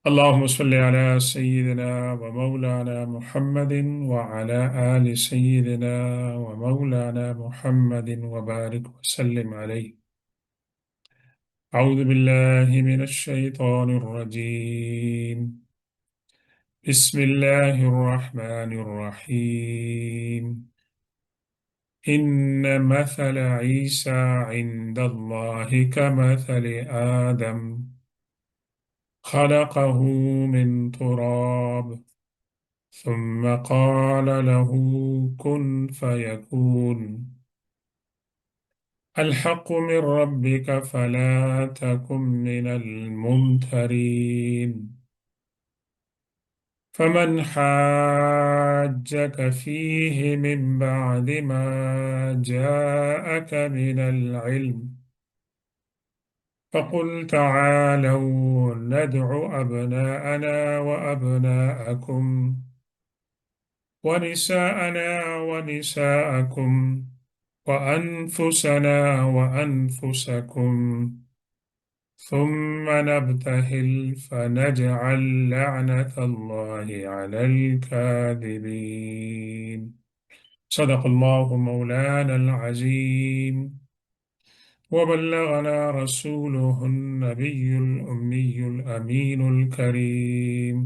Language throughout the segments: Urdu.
اللهم صل على سيدنا ومولانا محمد وعلى آل سيدنا ومولانا محمد وبارك وسلم عليه. أعوذ بالله من الشيطان الرجيم. بسم الله الرحمن الرحيم. إن مثل عيسى عند الله كمثل آدم خلقه من تراب ثم قال له كن فيكون. الحق من ربك فلا تكن من الممترين. فمن حاجك فيه من بعد ما جاءك من العلم فقل تعالوا ندع أبناءنا وأبناءكم ونساءنا ونساءكم وأنفسنا وأنفسكم ثم نبتهل فنجعل لعنة الله على الكاذبين. صدق الله مولانا العظيم وبلغنا رسوله النبي الأمي الأمين الكريم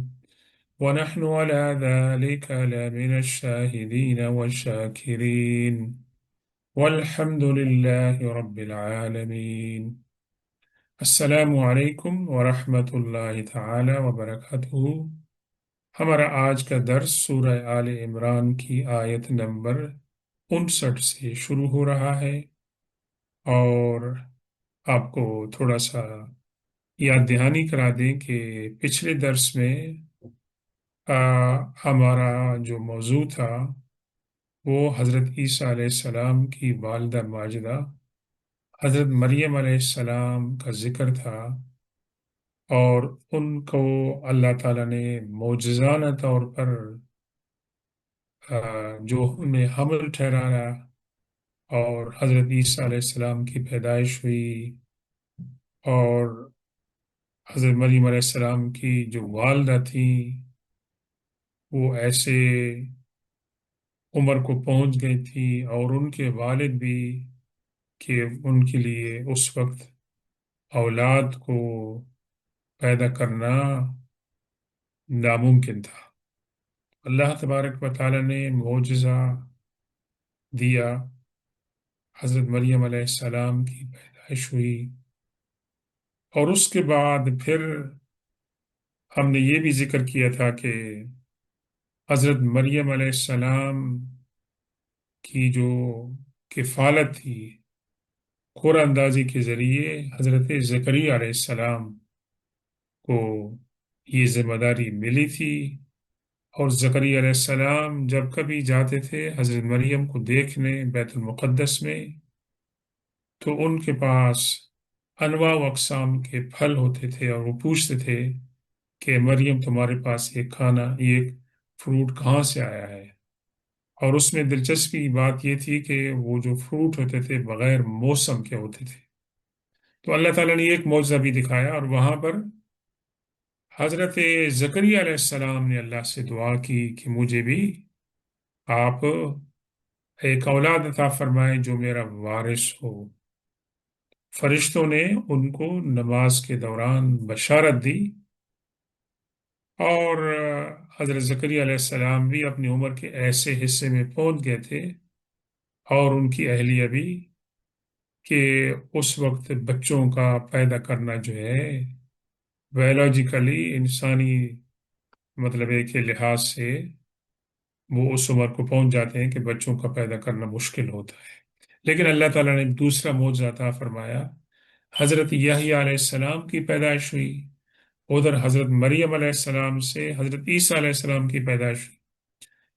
ونحن على ذلك لمن الشاهدين والشاكرين والحمد لله رب العالمين. السلام علیکم ورحمۃ اللہ تعالی وبرکاتہ۔ ہمارا آج کا درس سورہ آل عمران کی آیت نمبر 59 سے شروع ہو رہا ہے، اور آپ کو تھوڑا سا یاد دہانی کرا دیں کہ پچھلے درس میں ہمارا جو موضوع تھا وہ حضرت عیسیٰ علیہ السلام کی والدہ ماجدہ حضرت مریم علیہ السلام کا ذکر تھا، اور ان کو اللہ تعالیٰ نے معجزانہ طور پر جو انہیں حمل ٹھہرایا، اور حضرت عیسیٰ علیہ السلام کی پیدائش ہوئی، اور حضرت مریم علیہ السلام کی جو والدہ تھیں وہ ایسے عمر کو پہنچ گئی تھی، اور ان کے والد بھی، کہ ان کے لیے اس وقت اولاد کو پیدا کرنا ناممکن تھا۔ اللہ تبارک و تعالیٰ نے معجزہ دیا، حضرت مریم علیہ السلام کی پیدائش ہوئی، اور اس کے بعد پھر ہم نے یہ بھی ذکر کیا تھا کہ حضرت مریم علیہ السلام کی جو کفالت تھی، قرآن اندازی کے ذریعے حضرت زکریا علیہ السلام کو یہ ذمہ داری ملی تھی، اور زکریا علیہ السلام جب کبھی جاتے تھے حضرت مریم کو دیکھنے بیت المقدس میں، تو ان کے پاس انواع و اقسام کے پھل ہوتے تھے، اور وہ پوچھتے تھے کہ مریم تمہارے پاس یہ کھانا، یہ فروٹ کہاں سے آیا ہے؟ اور اس میں دلچسپی بات یہ تھی کہ وہ جو فروٹ ہوتے تھے بغیر موسم کے ہوتے تھے۔ تو اللہ تعالیٰ نے ایک معجزہ بھی دکھایا، اور وہاں پر حضرت زکریا علیہ السلام نے اللہ سے دعا کی کہ مجھے بھی آپ ایک اولاد عطا فرمائے جو میرا وارث ہو۔ فرشتوں نے ان کو نماز کے دوران بشارت دی، اور حضرت زکریا علیہ السلام بھی اپنی عمر کے ایسے حصے میں پہنچ گئے تھے، اور ان کی اہلیہ بھی، کہ اس وقت بچوں کا پیدا کرنا جو ہے بایولوجیکلی انسانی مطلب ہے کہ لحاظ سے وہ اس عمر کو پہنچ جاتے ہیں کہ بچوں کا پیدا کرنا مشکل ہوتا ہے۔ لیکن اللہ تعالیٰ نے دوسرا معجزہ عطا فرمایا، حضرت یحییٰ علیہ السلام کی پیدائش ہوئی، ادھر حضرت مریم علیہ السلام سے حضرت عیسیٰ علیہ السلام کی پیدائش ہوئی۔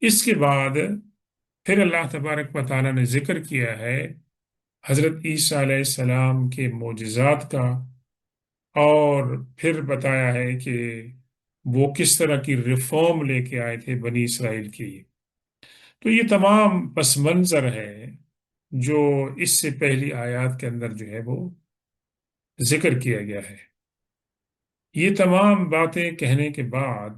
اس کے بعد پھر اللہ تبارک و تعالیٰ نے ذکر کیا ہے حضرت عیسیٰ علیہ السلام کے معجزات کا، اور پھر بتایا ہے کہ وہ کس طرح کی ریفارم لے کے آئے تھے بنی اسرائیل کی۔ تو یہ تمام پس منظر ہے جو اس سے پہلی آیات کے اندر جو ہے وہ ذکر کیا گیا ہے۔ یہ تمام باتیں کہنے کے بعد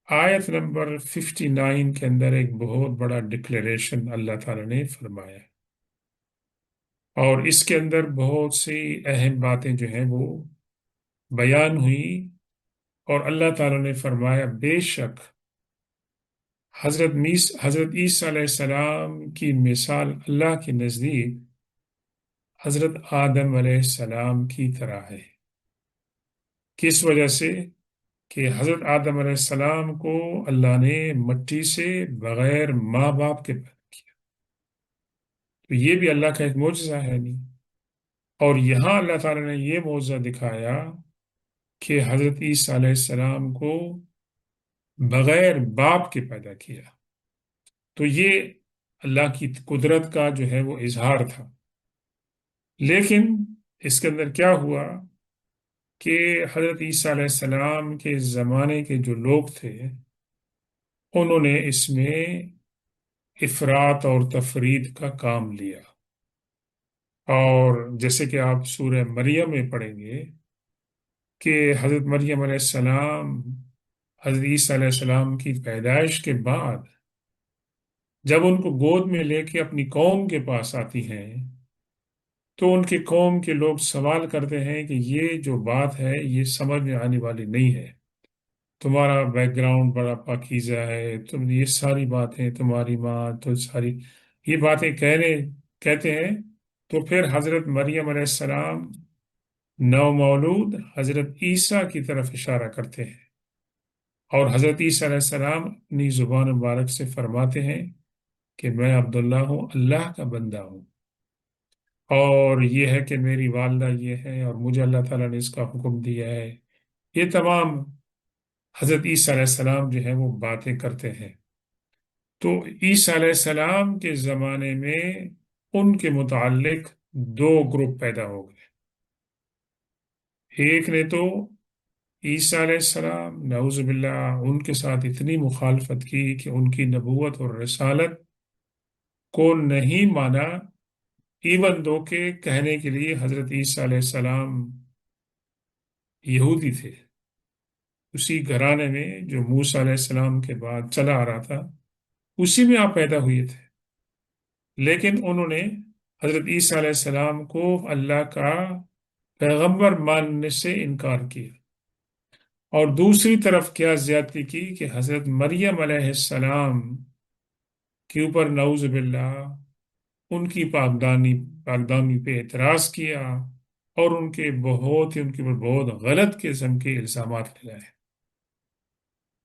آیت نمبر 59 کے اندر ایک بہت بڑا ڈکلیریشن اللہ تعالیٰ نے فرمایا، اور اس کے اندر بہت سی اہم باتیں جو ہیں وہ بیان ہوئی، اور اللہ تعالیٰ نے فرمایا بے شک حضرت عیسیٰ علیہ السلام کی مثال اللہ کے نزدیک حضرت آدم علیہ السلام کی طرح ہے۔ کس وجہ سے؟ کہ حضرت آدم علیہ السلام کو اللہ نے مٹی سے بغیر ماں باپ کے پیدا کیا، تو یہ بھی اللہ کا ایک معجزہ ہے نہیں؟ اور یہاں اللہ تعالیٰ نے یہ معجزہ دکھایا کہ حضرت عیسیٰ علیہ السلام کو بغیر باپ کے پیدا کیا، تو یہ اللہ کی قدرت کا جو ہے وہ اظہار تھا۔ لیکن اس کے اندر کیا ہوا کہ حضرت عیسیٰ علیہ السلام کے زمانے کے جو لوگ تھے انہوں نے اس میں افراط اور تفرید کا کام لیا، اور جیسے کہ آپ سورہ مریم میں پڑھیں گے کہ حضرت مریم علیہ السلام حضرت عیسیٰ علیہ السلام کی پیدائش کے بعد جب ان کو گود میں لے کے اپنی قوم کے پاس آتی ہیں تو ان کی قوم کے لوگ سوال کرتے ہیں کہ یہ جو بات ہے یہ سمجھ میں آنے والی نہیں ہے، تمہارا بیک گراؤنڈ بڑا پاکیزہ ہے، تم یہ ساری باتیں، تمہاری ماں تو ساری یہ باتیں کہتے ہیں۔ تو پھر حضرت مریم علیہ السلام نو مولود حضرت عیسیٰ کی طرف اشارہ کرتے ہیں، اور حضرت عیسیٰ علیہ السلام اپنی زبان مبارک سے فرماتے ہیں کہ میں عبداللہ ہوں، اللہ کا بندہ ہوں، اور یہ ہے کہ میری والدہ یہ ہے اور مجھے اللہ تعالیٰ نے اس کا حکم دیا ہے۔ یہ تمام حضرت عیسیٰ علیہ السلام جو ہے وہ باتیں کرتے ہیں۔ تو عیسیٰ علیہ السلام کے زمانے میں ان کے متعلق دو گروپ پیدا ہو گئے۔ ایک نے تو عیسیٰ علیہ السلام نعوذ باللہ ان کے ساتھ اتنی مخالفت کی کہ ان کی نبوت اور رسالت کو نہیں مانا، ایون دو کہ کہنے کے لیے حضرت عیسیٰ علیہ السلام یہودی تھے، اسی گھرانے میں جو موسیٰ علیہ السلام کے بعد چلا آ رہا تھا اسی میں آپ پیدا ہوئے تھے، لیکن انہوں نے حضرت عیسیٰ علیہ السلام کو اللہ کا پیغمبر ماننے سے انکار کیا، اور دوسری طرف کیا زیادتی کی کہ حضرت مریم علیہ السلام کے اوپر نعوذ باللہ ان کی پاکدانی پہ اعتراض کیا، اور ان کے اوپر بہت غلط قسم کے الزامات لگائے۔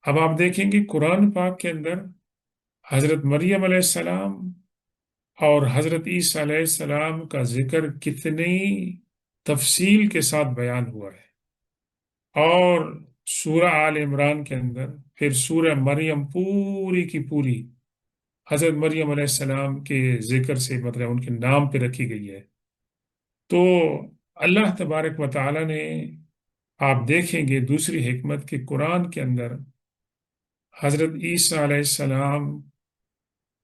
اب آپ دیکھیں گے قرآن پاک کے اندر حضرت مریم علیہ السلام اور حضرت عیسیٰ علیہ السلام کا ذکر کتنی تفصیل کے ساتھ بیان ہوا ہے، اور سورہ آل عمران کے اندر پھر سورہ مریم پوری کی پوری حضرت مریم علیہ السلام کے ذکر سے مطلب ان کے نام پہ رکھی گئی ہے۔ تو اللہ تبارک و تعالی نے، آپ دیکھیں گے دوسری حکمت کہ قرآن کے اندر حضرت عیسیٰ علیہ السلام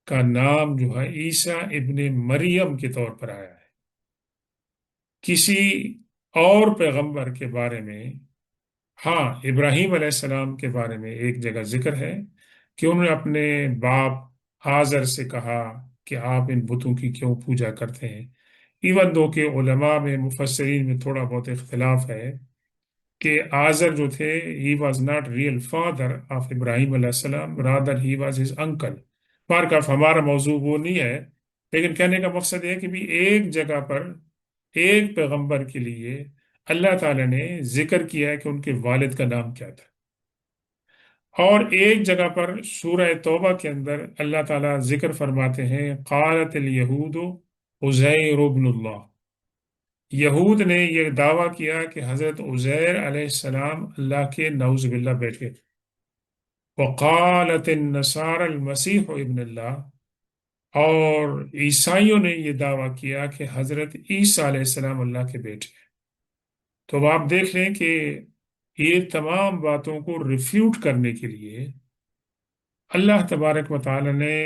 کا نام جو ہے عیسیٰ ابن مریم کے طور پر آیا ہے۔ کسی اور پیغمبر کے بارے میں، ہاں ابراہیم علیہ السلام کے بارے میں ایک جگہ ذکر ہے کہ انہوں نے اپنے باپ آزر سے کہا کہ آپ ان بتوں کی کیوں پوجا کرتے ہیں، ایون دو کہ علماء میں مفسرین میں تھوڑا بہت اختلاف ہے کہ آزر جو تھے he was not real father of Ibrahim علیہ السلام، rather he was his uncle. بارکاف ہمارا موضوع وہ نہیں ہے، لیکن کہنے کا مقصد یہ ہے کہ بھی ایک جگہ پر ایک پیغمبر کے لیے اللہ تعالیٰ نے ذکر کیا ہے کہ ان کے والد کا نام کیا تھا، اور ایک جگہ پر سورہ توبہ کے اندر اللہ تعالیٰ ذکر فرماتے ہیں قالت الیہود عزیر ابن اللہ، یہود نے یہ دعویٰ کیا کہ حضرت عزیر علیہ السلام اللہ کے نعوذ باللہ بیٹے، وقالت النصارى المسیح ابن اللہ، اور عیسائیوں نے یہ دعویٰ کیا کہ حضرت عیسیٰ علیہ السلام اللہ کے بیٹے ہیں۔ تو اب آپ دیکھ لیں کہ یہ تمام باتوں کو ریفیوٹ کرنے کے لیے اللہ تبارک و تعالی نے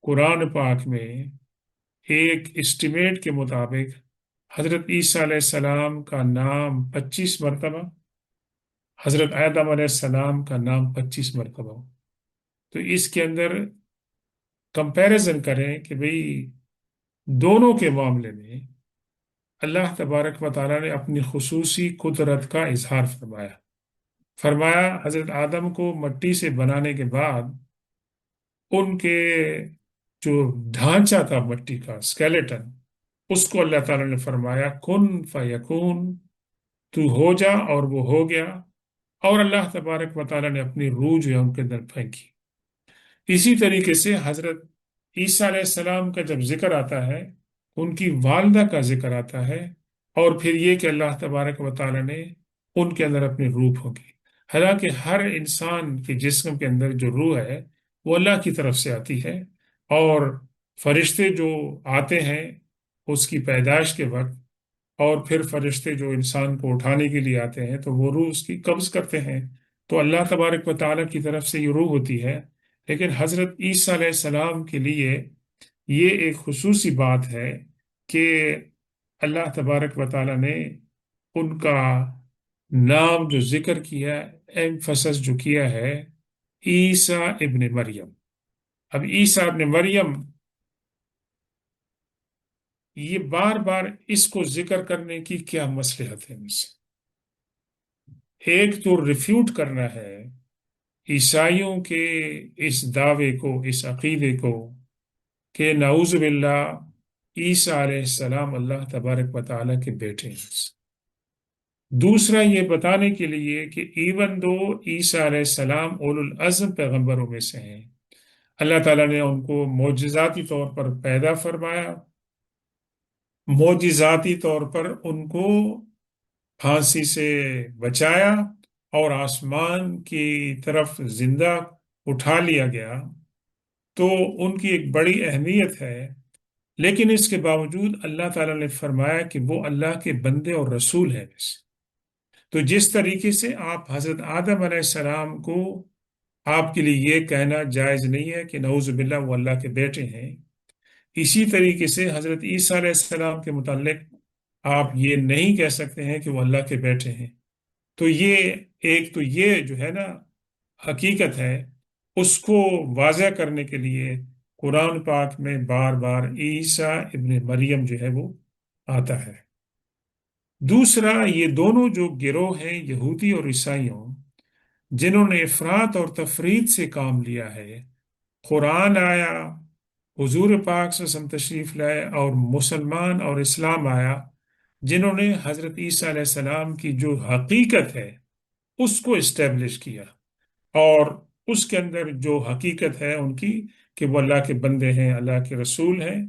قرآن پاک میں ایک اسٹیمیٹ کے مطابق حضرت عیسیٰ علیہ السلام کا نام 25 مرتبہ، حضرت آدم علیہ السلام کا نام 25 مرتبہ. تو اس کے اندر کمپیریزن کریں کہ بھئی دونوں کے معاملے میں اللہ تبارک و تعالیٰ نے اپنی خصوصی قدرت کا اظہار فرمایا. فرمایا حضرت آدم کو مٹی سے بنانے کے بعد ان کے جو ڈھانچہ تھا مٹی کا اسکیلیٹن، اس کو اللہ تعالیٰ نے فرمایا کن فیکون، تو ہو جا، اور وہ ہو گیا. اور اللہ تبارک و تعالیٰ نے اپنی روح جو ہے ان کے اندر پھینکی. اسی طریقے سے حضرت عیسیٰ علیہ السلام کا جب ذکر آتا ہے، ان کی والدہ کا ذکر آتا ہے، اور پھر یہ کہ اللہ تبارک و تعالیٰ نے ان کے اندر اپنی روح پھونکی. حالانکہ ہر انسان کے جسم کے اندر جو روح ہے وہ اللہ کی طرف سے آتی ہے، اور فرشتے جو آتے ہیں اس کی پیدائش کے وقت، اور پھر فرشتے جو انسان کو اٹھانے کے لیے آتے ہیں تو وہ روح اس کی قبض کرتے ہیں. تو اللہ تبارک و تعالیٰ کی طرف سے یہ روح ہوتی ہے. لیکن حضرت عیسیٰ علیہ السلام کے لیے یہ ایک خصوصی بات ہے کہ اللہ تبارک و تعالیٰ نے ان کا نام جو ذکر کیا، ایمفسس جو کیا ہے، عیسیٰ ابن مریم. اب عیسیٰ ابن مریم، یہ بار بار اس کو ذکر کرنے کی کیا مصلحت ہے؟ مجھ سے ایک تو ریفیوٹ کرنا ہے عیسائیوں کے اس دعوے کو، اس عقیدے کو کہ نعوذ باللہ عیسیٰ علیہ السلام اللہ تبارک و تعالیٰ کے بیٹے ہیں. دوسرا یہ بتانے کے لیے کہ ایون دو عیسیٰ علیہ السلام اولو العزم پیغمبروں میں سے ہیں، اللہ تعالیٰ نے ان کو معجزاتی طور پر پیدا فرمایا، معجزاتی طور پر ان کو پھانسی سے بچایا، اور آسمان کی طرف زندہ اٹھا لیا گیا. تو ان کی ایک بڑی اہمیت ہے. لیکن اس کے باوجود اللہ تعالیٰ نے فرمایا کہ وہ اللہ کے بندے اور رسول ہیں. تو جس طریقے سے آپ حضرت آدم علیہ السلام کو، آپ کے لیے یہ کہنا جائز نہیں ہے کہ نعوذ باللہ وہ اللہ کے بیٹے ہیں، اسی طریقے سے حضرت عیسیٰ علیہ السلام کے متعلق آپ یہ نہیں کہہ سکتے ہیں کہ وہ اللہ کے بیٹے ہیں. تو یہ ایک تو یہ جو ہے نا حقیقت ہے، اس کو واضح کرنے کے لیے قرآن پاک میں بار بار عیسیٰ ابن مریم جو ہے وہ آتا ہے. دوسرا، یہ دونوں جو گروہ ہیں یہودی اور عیسائیوں، جنہوں نے افراط اور تفرید سے کام لیا ہے، قرآن آیا، حضور پاک صلی اللہ علیہ وسلم تشریف لائے، اور مسلمان اور اسلام آیا، جنہوں نے حضرت عیسیٰ علیہ السلام کی جو حقیقت ہے اس کو اسٹیبلش کیا، اور اس کے اندر جو حقیقت ہے ان کی کہ وہ اللہ کے بندے ہیں، اللہ کے رسول ہیں،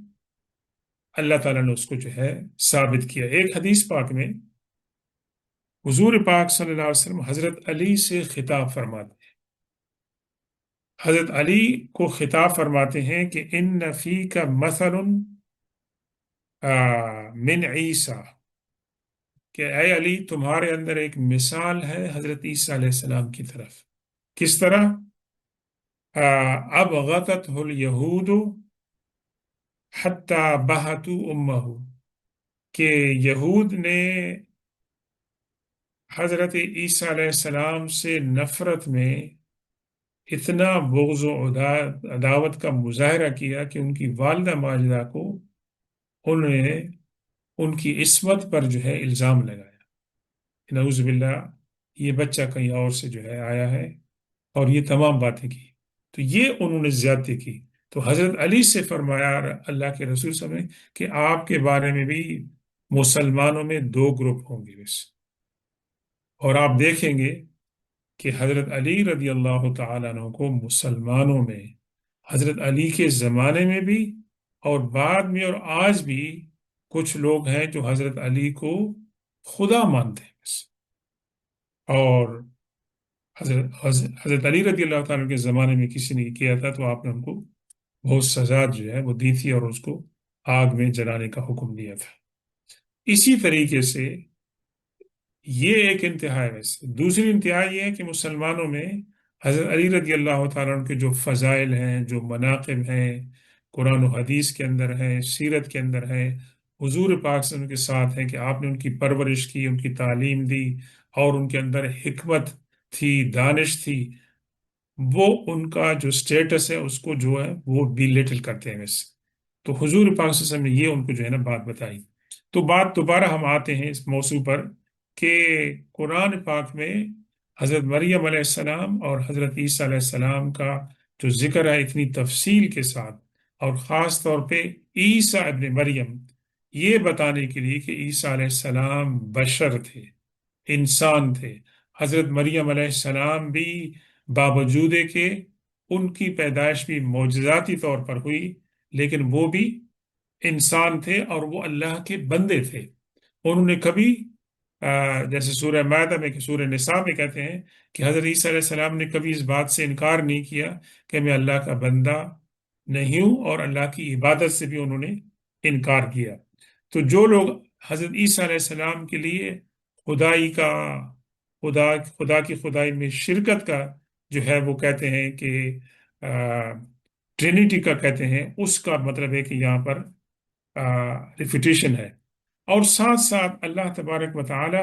اللہ تعالیٰ نے اس کو جو ہے ثابت کیا. ایک حدیث پاک میں حضور پاک صلی اللہ علیہ وسلم حضرت علی سے خطاب فرماتے ہیں. حضرت علی کو خطاب فرماتے ہیں کہ ان فی کا مثل من عیسیٰ، کہ اے علی تمہارے اندر ایک مثال ہے حضرت عیسیٰ علیہ السلام کی طرف. کس طرح؟ ابغضتہ الیہود حتی بہتوا امہ، کہ یہود نے حضرت عیسیٰ علیہ السلام سے نفرت میں اتنا بغض و عداوت کا مظاہرہ کیا کہ ان کی والدہ ماجدہ کو انہوں نے ان کی عصمت پر جو ہے الزام لگایا، نعوذ باللہ یہ بچہ کہیں اور سے جو ہے آیا ہے، اور یہ تمام باتیں کی. تو یہ انہوں نے زیادتی کی. تو حضرت علی سے فرمایا اللہ کے رسول صلی اللہ علیہ وسلم کہ آپ کے بارے میں بھی مسلمانوں میں دو گروپ ہوں گے بس. اور آپ دیکھیں گے کہ حضرت علی رضی اللہ تعالیٰ عنہ کو مسلمانوں میں حضرت علی کے زمانے میں بھی اور بعد میں اور آج بھی کچھ لوگ ہیں جو حضرت علی کو خدا مانتے ہیں بس. اور حضرت علی رضی اللہ تعالیٰ کے زمانے میں کسی نے کیا تھا تو آپ نے ان کو بہت سزا جو ہے وہ دی تھی، اور اس کو آگ میں جلانے کا حکم دیا تھا. اسی طریقے سے یہ ایک انتہا ہے. ویسے دوسری انتہا یہ ہے کہ مسلمانوں میں حضرت علی رضی اللہ تعالیٰ عنہ کے جو فضائل ہیں، جو مناقب ہیں، قرآن و حدیث کے اندر ہیں، سیرت کے اندر ہیں، حضور پاک سے ان کے ساتھ ہیں کہ آپ نے ان کی پرورش کی، ان کی تعلیم دی، اور ان کے اندر حکمت تھی، دانش تھی، وہ ان کا جو سٹیٹس ہے اس کو جو ہے وہ بھی لٹل کرتے ہیں ویسے. تو حضور پاک صلی اللہ علیہ وسلم نے یہ ان کو جو ہے نا بات بتائی. تو بات دوبارہ ہم آتے ہیں اس موضوع پر کہ قرآن پاک میں حضرت مریم علیہ السلام اور حضرت عیسیٰ علیہ السلام کا جو ذکر ہے اتنی تفصیل کے ساتھ، اور خاص طور پہ عیسیٰ ابن مریم، یہ بتانے کے لیے کہ عیسیٰ علیہ السلام بشر تھے، انسان تھے. حضرت مریم علیہ السلام بھی باوجود کہ ان کی پیدائش بھی معجزاتی طور پر ہوئی، لیکن وہ بھی انسان تھے اور وہ اللہ کے بندے تھے. انہوں نے کبھی جیسے سورہ مائدہ میں کہ سورہ نساء میں کہتے ہیں کہ حضرت عیسیٰ علیہ السلام نے کبھی اس بات سے انکار نہیں کیا کہ میں اللہ کا بندہ نہیں ہوں، اور اللہ کی عبادت سے بھی انہوں نے انکار کیا. تو جو لوگ حضرت عیسیٰ علیہ السلام کے لیے خدائی کا خدا کی خدائی میں شرکت کا جو ہے وہ کہتے ہیں کہ ٹرینیٹی کا کہتے ہیں، اس کا مطلب ہے کہ یہاں پر ریفیٹیشن ہے. اور ساتھ ساتھ اللہ تبارک و تعالی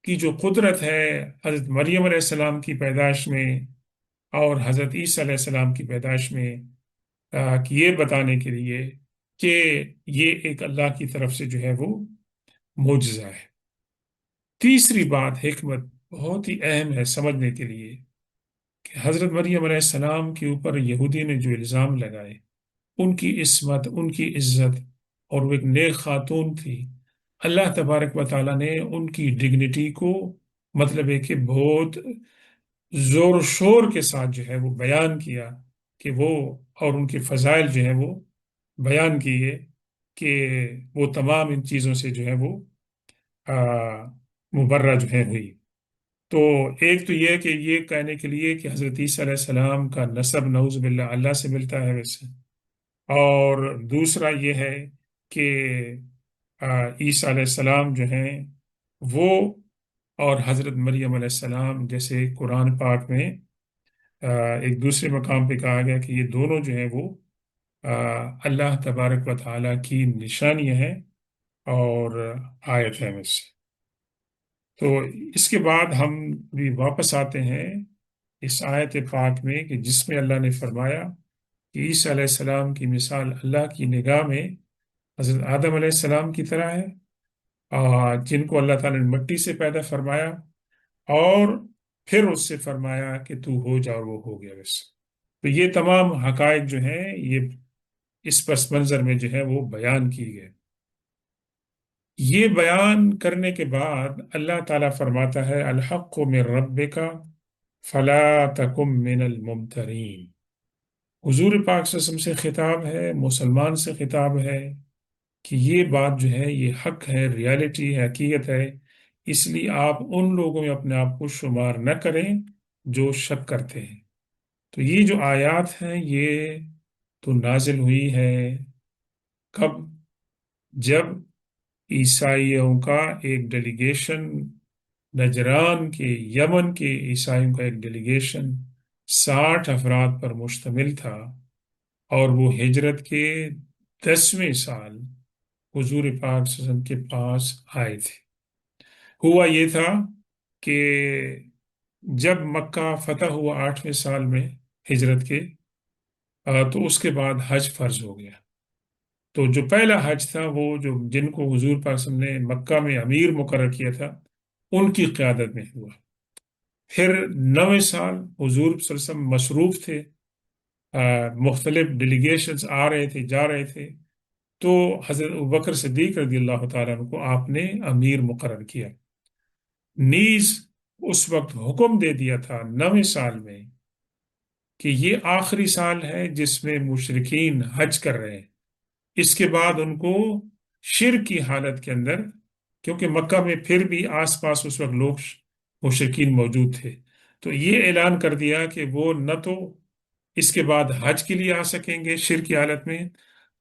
کی جو قدرت ہے حضرت مریم علیہ السلام کی پیدائش میں اور حضرت عیسیٰ علیہ السلام کی پیدائش میں، کہ یہ بتانے کے لیے کہ یہ ایک اللہ کی طرف سے جو ہے وہ معجزہ ہے. تیسری بات، حکمت بہت ہی اہم ہے سمجھنے کے لیے، کہ حضرت مریم علیہ السلام کے اوپر یہودی نے جو الزام لگائے، ان کی عصمت، ان کی عزت، اور وہ ایک نیک خاتون تھی. اللہ تبارک و تعالیٰ نے ان کی ڈگنیٹی کو مطلب ہے کہ بہت زور و شور کے ساتھ جو ہے وہ بیان کیا، کہ وہ اور ان کے فضائل جو ہیں وہ بیان کیے، کہ وہ تمام ان چیزوں سے جو ہے وہ مبرہ جو ہے ہوئی. تو ایک تو یہ کہ یہ کہنے کے لیے کہ حضرت عیسیٰ علیہ السلام کا نسب نعوذ باللہ اللہ سے ملتا ہے ویسے، اور دوسرا یہ ہے کہ عیسیٰ علیہ السلام جو ہیں وہ اور حضرت مریم علیہ السلام، جیسے قرآن پاک میں ایک دوسرے مقام پہ کہا گیا کہ یہ دونوں جو ہیں وہ اللہ تبارک و تعالیٰ کی نشانیاں ہیں اور آیت ہے میں سے. تو اس کے بعد ہم بھی واپس آتے ہیں اس آیت پاک میں کہ جس میں اللہ نے فرمایا کہ عیسیٰ علیہ السلام کی مثال اللہ کی نگاہ میں حضرت آدم علیہ السلام کی طرح ہے، جن کو اللہ تعالیٰ نے مٹی سے پیدا فرمایا، اور پھر اس سے فرمایا کہ تو ہو جا، اور وہ ہو گیا ویسے. تو یہ تمام حقائق جو ہیں یہ اس پس منظر میں جو ہے وہ بیان کی گئے. یہ بیان کرنے کے بعد اللہ تعالیٰ فرماتا ہے الحق من ربک فلا تکن من الممترین. حضور پاک صلی اللہ علیہ وسلم سے خطاب ہے، مسلمان سے خطاب ہے کہ یہ بات جو ہے یہ حق ہے، ریالٹی ہے، حقیقت ہے. اس لیے آپ ان لوگوں میں اپنے آپ کو شمار نہ کریں جو شک کرتے ہیں. تو یہ جو آیات ہیں یہ تو نازل ہوئی ہے کب؟ جب عیسائیوں کا ایک ڈیلیگیشن، نجران کے یمن کے عیسائیوں کا ایک ڈیلیگیشن 60 افراد پر مشتمل تھا، اور وہ ہجرت کے 10ویں سال حضور پاک صلی اللہ علیہ وسلم کے پاس آئے تھے. ہوا یہ تھا کہ جب مکہ فتح ہوا 8ویں سال میں ہجرت کے، تو اس کے بعد حج فرض ہو گیا. تو جو پہلا حج تھا وہ جو جن کو حضور پاک صلی اللہ علیہ وسلم نے مکہ میں امیر مقرر کیا تھا ان کی قیادت میں ہوا. پھر 9ویں سال حضور صلی اللہ علیہ وسلم مصروف تھے، مختلف ڈیلیگیشنز آ رہے تھے جا رہے تھے، تو حضرت ابوبکر صدیق رضی اللہ تعالیٰ عنہ کو آپ نے امیر مقرر کیا. نیز اس وقت حکم دے دیا تھا 9ویں سال میں کہ یہ آخری سال ہے جس میں مشرکین حج کر رہے ہیں. اس کے بعد ان کو شرک کی حالت کے اندر، کیونکہ مکہ میں پھر بھی آس پاس اس وقت لوگ مشرکین موجود تھے، تو یہ اعلان کر دیا کہ وہ نہ تو اس کے بعد حج کے لیے آ سکیں گے شرک کی حالت میں،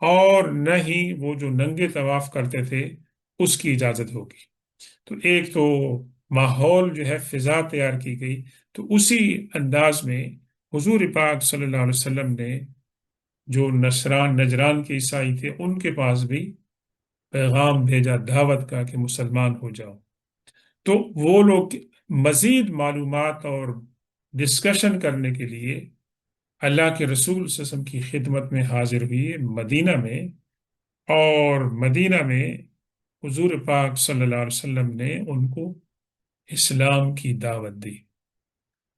اور نہ ہی وہ جو ننگے طواف کرتے تھے اس کی اجازت ہوگی. تو ایک تو ماحول جو ہے فضا تیار کی گئی. تو اسی انداز میں حضور پاک صلی اللہ علیہ وسلم نے جو نجران کے عیسائی تھے ان کے پاس بھی پیغام بھیجا دعوت کا کہ مسلمان ہو جاؤ، تو وہ لوگ مزید معلومات اور ڈسکشن کرنے کے لیے اللہ کے رسول صلی اللہ علیہ وسلم کی خدمت میں حاضر ہوئی مدینہ میں، اور مدینہ میں حضور پاک صلی اللہ علیہ وسلم نے ان کو اسلام کی دعوت دی۔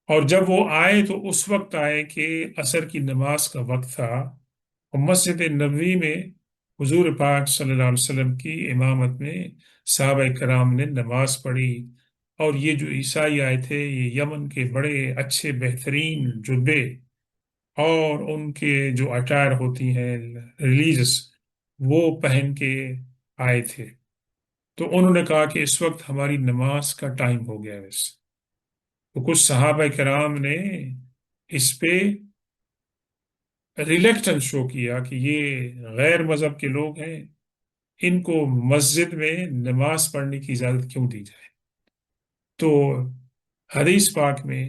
اور جب وہ آئے تو اس وقت آئے کہ عصر کی نماز کا وقت تھا، اور مسجد نبوی میں حضور پاک صلی اللہ علیہ وسلم کی امامت میں صحابہ کرام نے نماز پڑھی، اور یہ جو عیسائی آئے تھے یہ یمن کے بڑے اچھے بہترین جبے اور ان کے جو اٹائر ہوتی ہیں ریلیجس وہ پہن کے آئے تھے، تو انہوں نے کہا کہ اس وقت ہماری نماز کا ٹائم ہو گیا ہے ویسے، تو کچھ صحابہ کرام نے اس پہ ریلیکٹنس شو کیا کہ یہ غیر مذہب کے لوگ ہیں، ان کو مسجد میں نماز پڑھنے کی اجازت کیوں دی جائے؟ تو حدیث پاک میں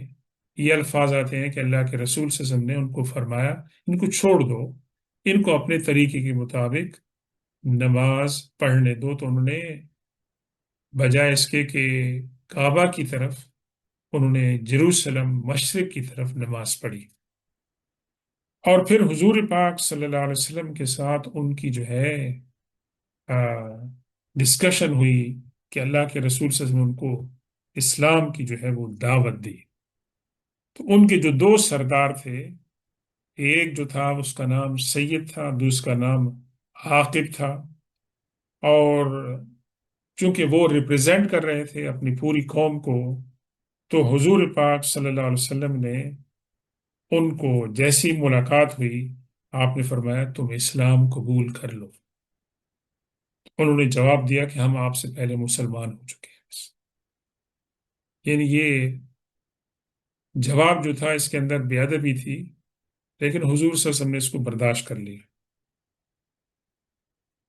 یہ الفاظ آتے ہیں کہ اللہ کے رسول صلی اللہ علیہ وسلم نے ان کو فرمایا ان کو چھوڑ دو، ان کو اپنے طریقے کے مطابق نماز پڑھنے دو، تو انہوں نے بجائے اس کے کہ کعبہ کی طرف، انہوں نے جیروسلم مشرق کی طرف نماز پڑھی، اور پھر حضور پاک صلی اللہ علیہ وسلم کے ساتھ ان کی جو ہے ڈسکشن ہوئی کہ اللہ کے رسول صلی اللہ علیہ وسلم نے ان کو اسلام کی جو ہے وہ دعوت دی۔ تو ان کے جو دو سردار تھے، ایک جو تھا اس کا نام سید تھا، دوسرا کا نام عاقب تھا، اور چونکہ وہ ریپرزینٹ کر رہے تھے اپنی پوری قوم کو، تو حضور پاک صلی اللہ علیہ وسلم نے ان کو جیسی ملاقات ہوئی آپ نے فرمایا تم اسلام قبول کر لو۔ انہوں نے جواب دیا کہ ہم آپ سے پہلے مسلمان ہو چکے ہیں بس۔ یعنی یہ جواب جو تھا اس کے اندر بے ادبی تھی، لیکن حضور صلی اللہ علیہ وسلم نے اس کو برداشت کر لیا۔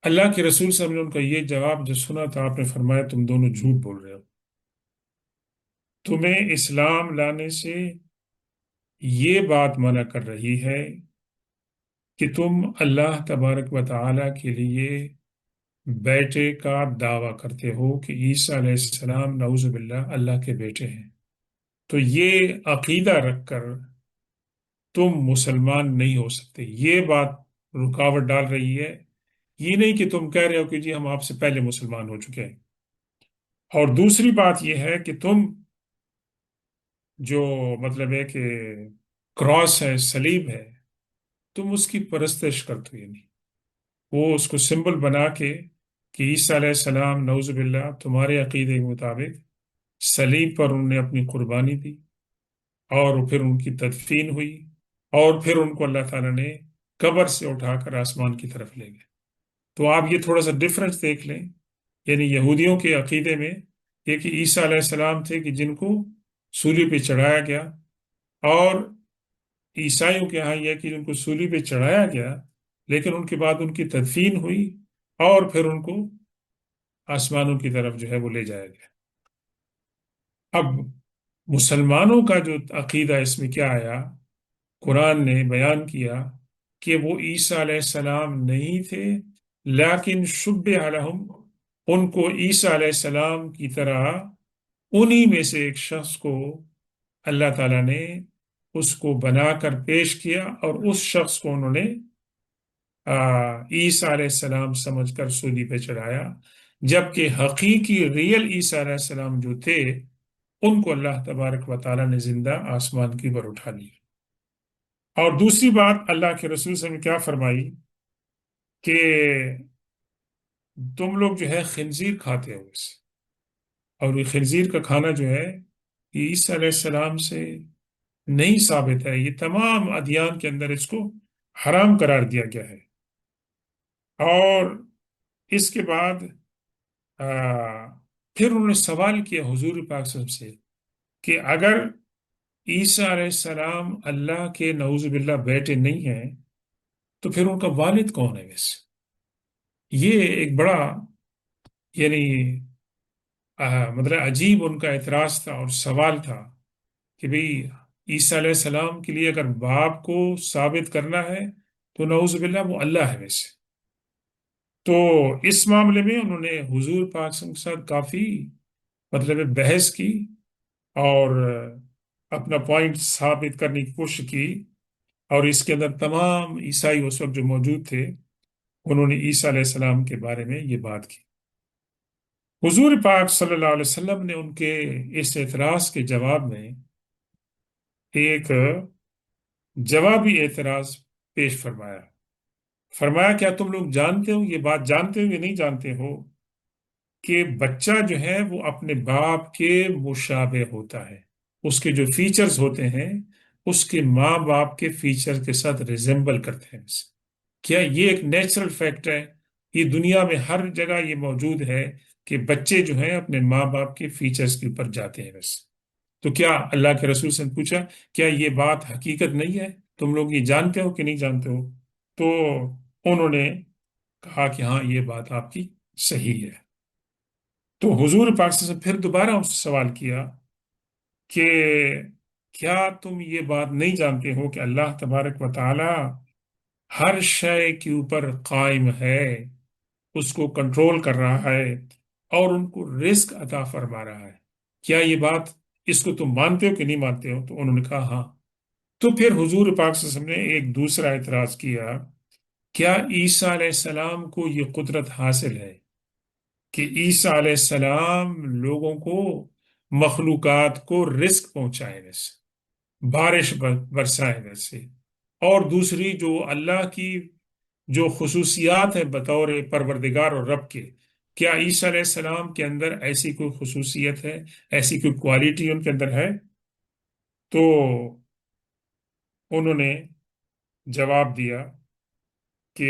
اللہ کے رسول صلی اللہ علیہ وسلم نے ان کا یہ جواب جو سنا تھا آپ نے فرمایا تم دونوں جھوٹ بول رہے ہو، تمہیں اسلام لانے سے یہ بات منع کر رہی ہے کہ تم اللہ تبارک و تعالی کے لیے بیٹے کا دعویٰ کرتے ہو کہ عیسیٰ علیہ السلام نعوذ باللہ اللہ کے بیٹے ہیں، تو یہ عقیدہ رکھ کر تم مسلمان نہیں ہو سکتے، یہ بات رکاوٹ ڈال رہی ہے، یہ نہیں کہ تم کہہ رہے ہو کہ جی ہم آپ سے پہلے مسلمان ہو چکے ہیں۔ اور دوسری بات یہ ہے کہ تم جو مطلب ہے کہ کراس ہے، صلیب ہے، تم اس کی پرستش کرتے ہو، یعنی وہ اس کو سمبل بنا کے کہ عیسیٰ علیہ السلام نعوذ باللہ تمہارے عقیدے کے مطابق صلیب پر انہوں نے اپنی قربانی دی، اور پھر ان کی تدفین ہوئی، اور پھر ان کو اللہ تعالیٰ نے قبر سے اٹھا کر آسمان کی طرف لے گئے۔ تو آپ یہ تھوڑا سا ڈفرنس دیکھ لیں، یعنی یہودیوں کے عقیدے میں یہ کہ عیسیٰ علیہ السلام تھے کہ جن کو سولی پہ چڑھایا گیا، اور عیسائیوں کے ہاں یہ کہ ان کو سولی پہ چڑھایا گیا لیکن ان کے بعد ان کی تدفین ہوئی، اور پھر ان کو آسمانوں کی طرف جو ہے وہ لے جایا گیا۔ اب مسلمانوں کا جو عقیدہ اس میں کیا آیا، قرآن نے بیان کیا کہ وہ عیسیٰ علیہ السلام نہیں تھے، لیکن شبہ لہم، ان کو عیسیٰ علیہ السلام کی طرح انہی میں سے ایک شخص کو اللہ تعالیٰ نے اس کو بنا کر پیش کیا، اور اس شخص کو انہوں نے عیسیٰ علیہ السلام سمجھ کر سولی پہ چڑھایا، جبکہ حقیقی ریئل عیسیٰ علیہ السلام جو تھے ان کو اللہ تبارک و تعالیٰ نے زندہ آسمان کی پر اٹھا لیا۔ اور دوسری بات اللہ کے رسول صلی اللہ علیہ وسلم نے کیا فرمائی کہ تم لوگ جو ہے خنزیر کھاتے ہو اس، اور یہ خنزیر کا کھانا جو ہے یہ عیسیٰ علیہ السلام سے نہیں ثابت ہے، یہ تمام ادیان کے اندر اس کو حرام قرار دیا گیا ہے۔ اور اس کے بعد پھر انہوں نے سوال کیا حضور پاک صلی اللہ علیہ وسلم سے کہ اگر عیسیٰ علیہ السلام اللہ کے نعوذ باللہ بیٹے نہیں ہیں تو پھر ان کا والد کون ہے ویسے؟ یہ ایک بڑا یعنی مطلب عجیب ان کا اعتراض تھا اور سوال تھا کہ بھئی عیسیٰ علیہ السلام کے لیے اگر باپ کو ثابت کرنا ہے تو نعوذ باللہ وہ اللہ ہے ویسے، تو اس معاملے میں انہوں نے حضور پاک صلی اللہ علیہ وسلم کے ساتھ کافی مطلب بحث کی، اور اپنا پوائنٹ ثابت کرنے کی کوشش کی، اور اس کے اندر تمام عیسائی اس وقت جو موجود تھے انہوں نے عیسیٰ علیہ السلام کے بارے میں یہ بات کی۔ حضور پاک صلی اللہ علیہ وسلم نے ان کے اس اعتراض کے جواب میں ایک جوابی اعتراض پیش فرمایا۔ فرمایا کیا تم لوگ جانتے ہو، یہ بات جانتے ہو یا نہیں جانتے ہو، کہ بچہ جو ہے وہ اپنے باپ کے مشابہ ہوتا ہے، اس کے جو فیچرز ہوتے ہیں اس کے ماں باپ کے فیچر کے ساتھ ریزمبل کرتے ہیں اسے۔ کیا یہ ایک نیچرل فیکٹ ہے؟ یہ دنیا میں ہر جگہ یہ موجود ہے کہ بچے جو ہیں اپنے ماں باپ کے فیچرز کے اوپر جاتے ہیں بس۔ تو کیا اللہ کے رسول سے پوچھا کیا یہ بات حقیقت نہیں ہے، تم لوگ یہ جانتے ہو کہ نہیں جانتے ہو؟ تو انہوں نے کہا کہ ہاں یہ بات آپ کی صحیح ہے۔ تو حضور پاک صلی اللہ علیہ وسلم پھر دوبارہ اس سے سوال کیا کہ کیا تم یہ بات نہیں جانتے ہو کہ اللہ تبارک و تعالی ہر شے کے اوپر قائم ہے، اس کو کنٹرول کر رہا ہے اور ان کو رزق عطا فرما رہا ہے؟ کیا یہ بات، اس کو تم مانتے ہو کہ نہیں مانتے ہو؟ تو انہوں نے کہا ہاں۔ تو پھر حضور پاک صلی اللہ علیہ وسلم نے ایک دوسرا اعتراض کیا، کیا عیسیٰ علیہ السلام کو یہ قدرت حاصل ہے کہ عیسیٰ علیہ السلام لوگوں کو، مخلوقات کو رزق پہنچائے ویسے، بارش برسائے ویسے، اور دوسری جو اللہ کی جو خصوصیات ہیں بطور پروردگار اور رب کے، کیا عیسیٰ علیہ السلام کے اندر ایسی کوئی خصوصیت ہے، ایسی کوئی کوالٹی ان کے اندر ہے؟ تو انہوں نے جواب دیا کہ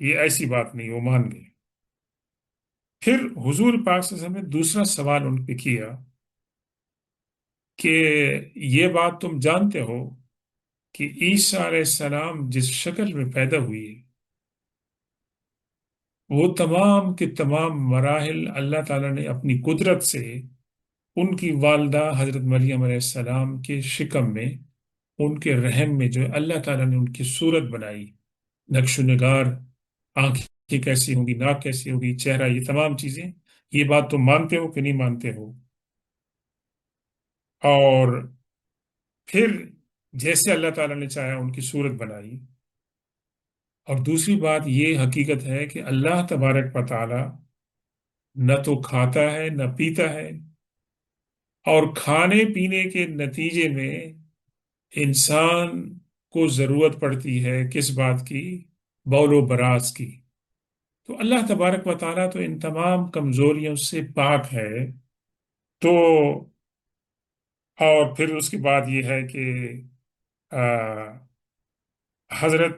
یہ ایسی بات نہیں، وہ مان گئے۔ پھر حضور پاک صلی اللہ علیہ وسلم نے دوسرا سوال ان پہ کیا کہ یہ بات تم جانتے ہو کہ عیسیٰ علیہ السلام جس شکل میں پیدا ہوئی وہ تمام کے تمام مراحل اللہ تعالیٰ نے اپنی قدرت سے ان کی والدہ حضرت مریم علیہ السلام کے شکم میں، ان کے رحم میں جو ہے اللہ تعالیٰ نے ان کی صورت بنائی، نقش و نگار، آنکھیں کیسی ہوں گی، ناک کیسی ہوگی، چہرہ، یہ تمام چیزیں، یہ بات تم مانتے ہو کہ نہیں مانتے ہو؟ اور پھر جیسے اللہ تعالیٰ نے چاہا ان کی صورت بنائی۔ اور دوسری بات یہ حقیقت ہے کہ اللہ تبارک و تعالی نہ تو کھاتا ہے نہ پیتا ہے، اور کھانے پینے کے نتیجے میں انسان کو ضرورت پڑتی ہے کس بات کی؟ بول و براز کی۔ تو اللہ تبارک و تعالی تو ان تمام کمزوریوں سے پاک ہے۔ تو اور پھر اس کے بعد یہ ہے کہ آ، حضرت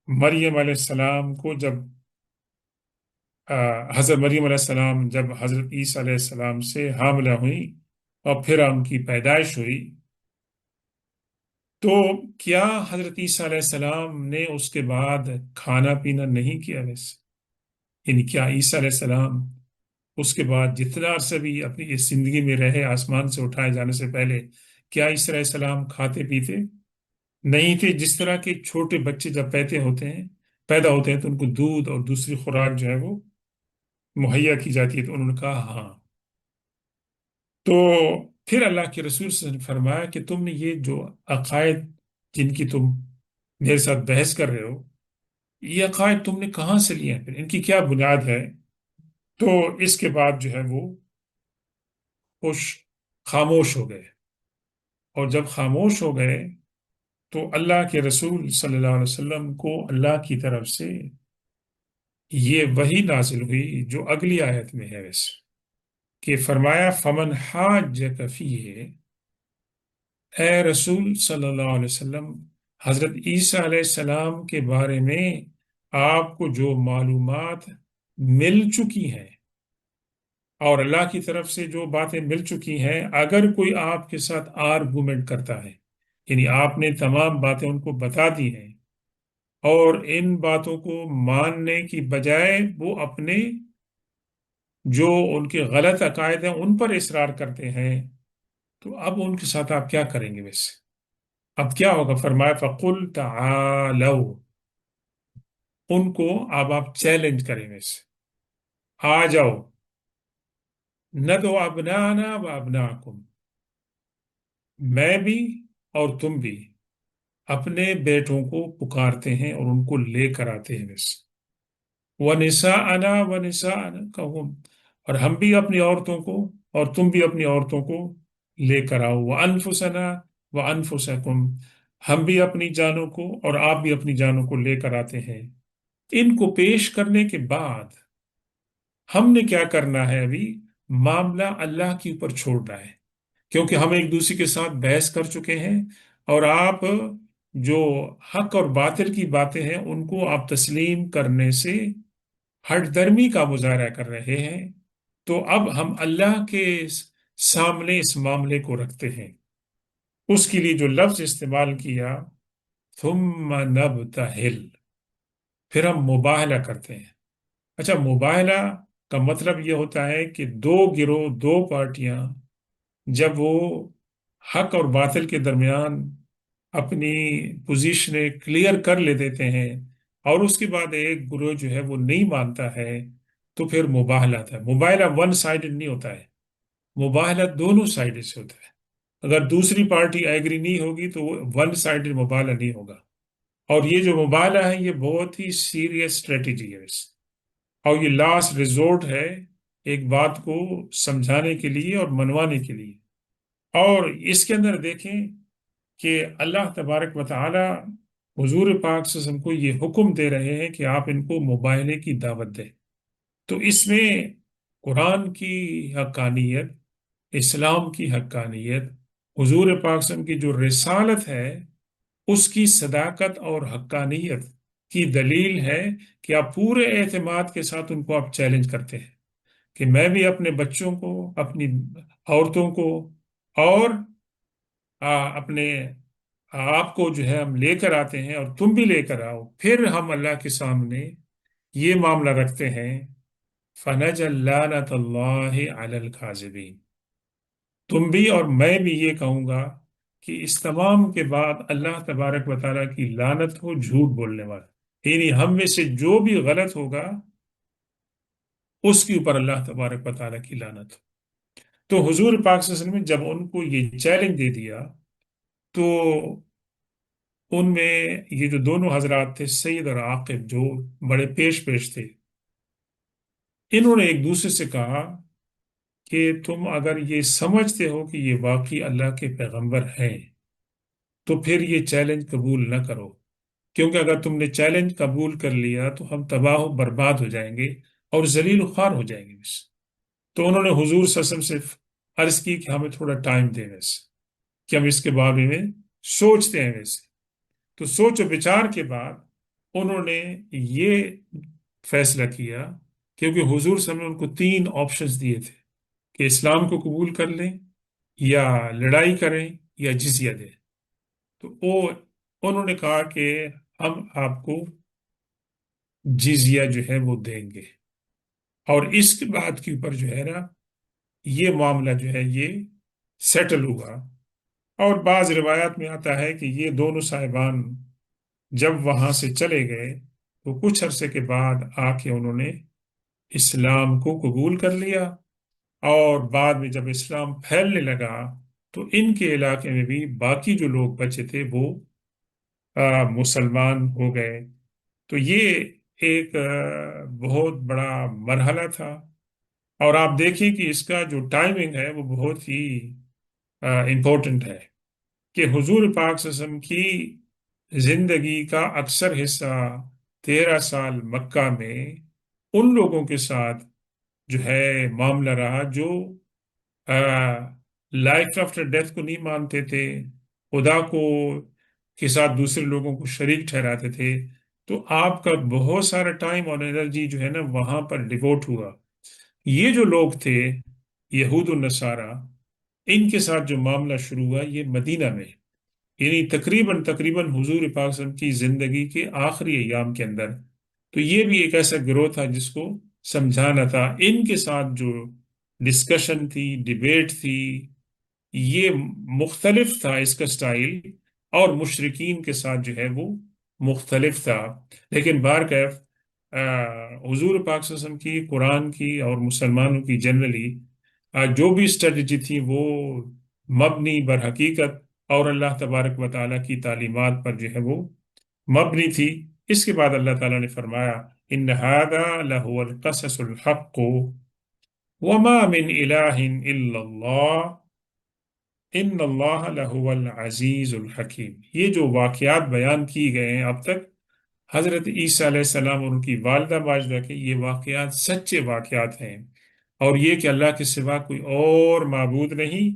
مریم علیہ السلام کو جب حضرت مریم علیہ السلام جب حضرت عیسیٰ علیہ السلام سے حاملہ ہوئی اور پھر ان کی پیدائش ہوئی، تو کیا حضرت عیسیٰ علیہ السلام نے اس کے بعد کھانا پینا نہیں کیا ویسے؟ یعنی کیا عیسیٰ علیہ السلام اس کے بعد جتنا عرصہ بھی اپنی اس زندگی میں رہے، آسمان سے اٹھائے جانے سے پہلے، کیا عیسیٰ علیہ السلام کھاتے پیتے نہیں تھے؟ جس طرح کے چھوٹے بچے جب پیدا ہوتے ہیں تو ان کو دودھ اور دوسری خوراک جو ہے وہ مہیا کی جاتی ہے، تو انہوں نے کہا ہاں۔ تو پھر اللہ کے رسول صلی اللہ علیہ وسلم نے فرمایا کہ تم نے یہ جو عقائد جن کی تم میرے ساتھ بحث کر رہے ہو، یہ عقائد تم نے کہاں سے لیے ہیں، پھر ان کی کیا بنیاد ہے؟ تو اس کے بعد جو ہے وہ خوش خاموش ہو گئے، اور جب خاموش ہو گئے تو اللہ کے رسول صلی اللہ علیہ وسلم کو اللہ کی طرف سے یہ وحی نازل ہوئی جو اگلی آیت میں ہے ویسے، کہ فرمایا فمن حاجک فیہ، اے رسول صلی اللہ علیہ وسلم، حضرت عیسیٰ علیہ السلام کے بارے میں آپ کو جو معلومات مل چکی ہیں اور اللہ کی طرف سے جو باتیں مل چکی ہیں، اگر کوئی آپ کے ساتھ آرگومنٹ کرتا ہے، یعنی آپ نے تمام باتیں ان کو بتا دی ہیں اور ان باتوں کو ماننے کی بجائے وہ اپنے جو ان کے غلط عقائد ہیں ان پر اصرار کرتے ہیں، تو اب ان کے ساتھ آپ کیا کریں گے ویسے؟ اب کیا ہوگا؟ فرمایا فَقُلْ تَعَالَوْا، ان کو اب آپ چیلنج کریں گے سے، آ جاؤ، ندعو ابنانا و ابناکم، میں بھی اور تم بھی اپنے بیٹوں کو پکارتے ہیں اور ان کو لے کر آتے ہیں ویسے، وَنِسَاءَنَا وَنِسَاءَکُمْ، اور ہم بھی اپنی عورتوں کو اور تم بھی اپنی عورتوں کو لے کر آؤ، وَأَنفُسَنَا وَأَنفُسَکُمْ، ہم بھی اپنی جانوں کو اور آپ بھی اپنی جانوں کو لے کر آتے ہیں۔ ان کو پیش کرنے کے بعد ہم نے کیا کرنا ہے؟ ابھی معاملہ اللہ کے اوپر چھوڑنا ہے، کیونکہ ہم ایک دوسرے کے ساتھ بحث کر چکے ہیں، اور آپ جو حق اور باطل کی باتیں ہیں ان کو آپ تسلیم کرنے سے ہٹ درمی کا مظاہرہ کر رہے ہیں۔ تو اب ہم اللہ کے سامنے اس معاملے کو رکھتے ہیں۔ اس کے لیے جو لفظ استعمال کیا، ثم نبتہل، پھر ہم مباہلہ کرتے ہیں۔ اچھا، مباہلہ کا مطلب یہ ہوتا ہے کہ دو گروہ، دو پارٹیاں جب وہ حق اور باطل کے درمیان اپنی پوزیشنیں کلیئر کر لے دیتے ہیں، اور اس کے بعد ایک گروہ جو ہے وہ نہیں مانتا ہے، تو پھر مباہلہ تھا۔ مباہلہ ون سائیڈڈ نہیں ہوتا ہے، مباہلہ دونوں سائڈ سے ہوتا ہے۔ اگر دوسری پارٹی ایگری نہیں ہوگی تو وہ ون سائیڈڈ مباہلہ نہیں ہوگا۔ اور یہ جو مباہلہ ہے یہ بہت ہی سیریس اسٹریٹجی ہے اس، اور یہ لاسٹ ریزورٹ ہے ایک بات کو سمجھانے کے لیے اور منوانے کے لیے۔ اور اس کے اندر دیکھیں کہ اللہ تبارک و تعالی حضور پاک صلی اللہ علیہ وسلم کو یہ حکم دے رہے ہیں کہ آپ ان کو مباہلے کی دعوت دیں۔ تو اس میں قرآن کی حقانیت، اسلام کی حقانیت، حضور پاک صلی اللہ علیہ وسلم کی جو رسالت ہے اس کی صداقت اور حقانیت کی دلیل ہے کہ آپ پورے اعتماد کے ساتھ ان کو آپ چیلنج کرتے ہیں کہ میں بھی اپنے بچوں کو، اپنی عورتوں کو، اور اپنے آپ کو جو ہے ہم لے کر آتے ہیں، اور تم بھی لے کر آؤ۔ پھر ہم اللہ کے سامنے یہ معاملہ رکھتے ہیں، فَنَجَعَلْ لَعْنَتَ اللَّهِ عَلَى الْكَاذِبِينَ، تم بھی اور میں بھی یہ کہوں گا کہ اس تمام کے بعد اللہ تبارک و تعالیٰ کی لعنت ہو جھوٹ بولنے والا، یعنی ہم میں سے جو بھی غلط ہوگا اس کے اوپر اللہ تبارک و تعالیٰ کی لعنت ہو۔ تو حضور پاک صلی اللہ علیہ وسلم نے جب ان کو یہ چیلنج دے دیا، تو ان میں یہ جو دونوں حضرات تھے، سید اور عاقب، جو بڑے پیش پیش تھے، انہوں نے ایک دوسرے سے کہا کہ تم اگر یہ سمجھتے ہو کہ یہ واقعی اللہ کے پیغمبر ہیں تو پھر یہ چیلنج قبول نہ کرو، کیونکہ اگر تم نے چیلنج قبول کر لیا تو ہم تباہ و برباد ہو جائیں گے اور ذلیل و خوار ہو جائیں گے بس۔ تو انہوں نے حضور صلی اللہ علیہ وسلم سے عرض کی کہ ہمیں تھوڑا ٹائم دیں ویسے، کہ ہم اس کے بارے میں سوچتے ہیں ویسے۔ تو سوچ و بچار کے بعد انہوں نے یہ فیصلہ کیا، کیونکہ حضور صلی اللہ علیہ وسلم نے ان کو تین آپشنز دیے تھے کہ اسلام کو قبول کر لیں، یا لڑائی کریں، یا جزیہ دیں۔ تو انہوں نے کہا کہ ہم آپ کو جزیہ جو ہے وہ دیں گے، اور اس کے بعد کے اوپر جو ہے نا یہ معاملہ جو ہے یہ سیٹل ہوا۔ اور بعض روایات میں آتا ہے کہ یہ دونوں صاحبان جب وہاں سے چلے گئے تو کچھ عرصے کے بعد آ کے انہوں نے اسلام کو قبول کر لیا، اور بعد میں جب اسلام پھیلنے لگا تو ان کے علاقے میں بھی باقی جو لوگ بچے تھے وہ مسلمان ہو گئے۔ تو یہ ایک بہت بڑا مرحلہ تھا، اور آپ دیکھیں کہ اس کا جو ٹائمنگ ہے وہ بہت ہی امپورٹنٹ ہے، کہ حضور پاک صلی اللہ علیہ وسلم کی زندگی کا اکثر حصہ 13 سال مکہ میں ان لوگوں کے ساتھ جو ہے معاملہ رہا جو لائف آفٹر ڈیتھ کو نہیں مانتے تھے، خدا کو کے ساتھ دوسرے لوگوں کو شریک ٹھہراتے تھے۔ تو آپ کا بہت سارا ٹائم اور انرجی جو ہے نا وہاں پر ڈیووٹ ہوا۔ یہ جو لوگ تھے یہود النصارہ، ان کے ساتھ جو معاملہ شروع ہوا یہ مدینہ میں، یعنی تقریباً حضور پاک صلی اللہ علیہ وسلم کی زندگی کے آخری ایام کے اندر۔ تو یہ بھی ایک ایسا گروہ تھا جس کو سمجھانا تھا۔ ان کے ساتھ جو ڈسکشن تھی، ڈیبیٹ تھی، یہ مختلف تھا اس کا سٹائل، اور مشرکین کے ساتھ جو ہے وہ مختلف تھا، لیکن بہرکیف حضور پاک صلی اللہ علیہ وسلم کی، قرآن کی اور مسلمانوں کی جنرلی جو بھی اسٹریٹجی تھی وہ مبنی بر حقیقت اور اللہ تبارک و تعالیٰ کی تعلیمات پر جو ہے وہ مبنی تھی۔ اس کے بعد اللہ تعالیٰ نے فرمایا ان هذا لهو القصص الحق وما من الہ الا اللہ ان اللہ لهو العزیز الحکیم۔ یہ جو واقعات بیان کی گئے ہیں اب تک حضرت عیسیٰ علیہ السلام اور ان کی والدہ ماجدہ کے، یہ واقعات سچے واقعات ہیں، اور یہ کہ اللہ کے سوا کوئی اور معبود نہیں،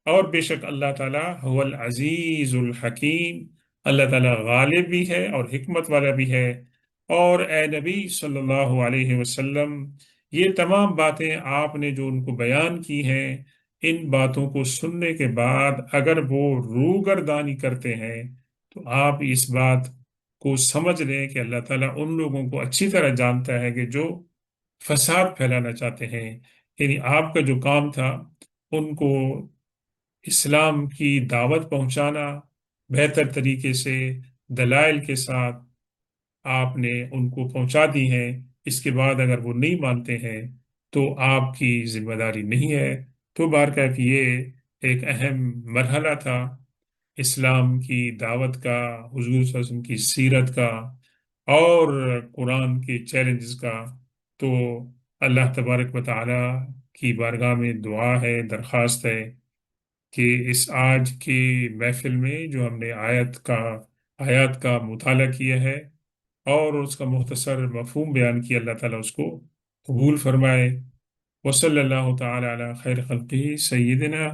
اور بے شک اللہ تعالیٰ هو العزیز الحکیم، اللہ تعالیٰ غالب بھی ہے اور حکمت والا بھی ہے۔ اور اے نبی صلی اللہ علیہ وسلم، یہ تمام باتیں آپ نے جو ان کو بیان کی ہیں، ان باتوں کو سننے کے بعد اگر وہ روگردانی کرتے ہیں تو آپ اس بات کو سمجھ لیں کہ اللہ تعالیٰ ان لوگوں کو اچھی طرح جانتا ہے کہ جو فساد پھیلانا چاہتے ہیں۔ یعنی آپ کا جو کام تھا ان کو اسلام کی دعوت پہنچانا بہتر طریقے سے، دلائل کے ساتھ آپ نے ان کو پہنچا دی ہیں، اس کے بعد اگر وہ نہیں مانتے ہیں تو آپ کی ذمہ داری نہیں ہے۔ تو بہرکیف کہ یہ ایک اہم مرحلہ تھا اسلام کی دعوت کا، حضور صلی اللہ علیہ وسلم کی سیرت کا اور قرآن کے چیلنجز کا۔ تو اللہ تبارک و تعالی کی بارگاہ میں دعا ہے، درخواست ہے کہ اس آج کی محفل میں جو ہم نے آیات کا مطالعہ کیا ہے اور اس کا مختصر مفہوم بیان کیا، اللہ تعالیٰ اس کو قبول فرمائے۔ وصلی اللہ تعالی علی خیر خلقہ سیدنا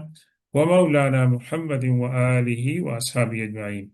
و مولانا محمد و آلہ و اصحابہ اجمعین۔